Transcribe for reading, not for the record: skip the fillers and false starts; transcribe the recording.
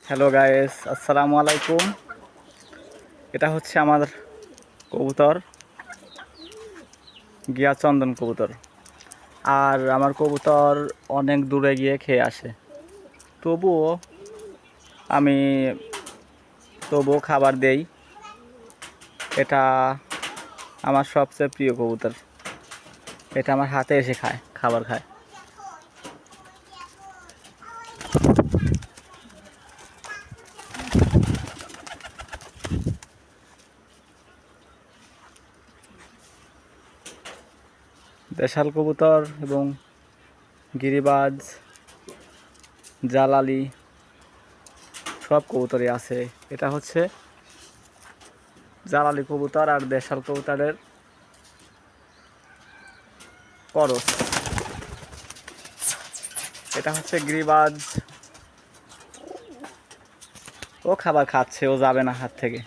Hello guys, আসসালামু আলাইকুম। এটা হচ্ছে আমার কবুতর, গিয়া চন্দন কবুতর। আর আমার কবুতর অনেক দূরে গিয়ে খেয়ে আসে, তবুও আমি খাবার দেই। এটা আমার সবচেয়ে প্রিয় কবুতর। এটা আমার হাতে এসে খাবার খায়। দেশাল কবুতর এবং গিরিবাজ, জালালি সব কবুতরই আছে। এটা হচ্ছে জালালি কবুতর আর দেশাল কবুতরের করস। এটা হচ্ছে গিরিবাজ, ও খাবার খাচ্ছে, ও যাবে না হাত থেকে।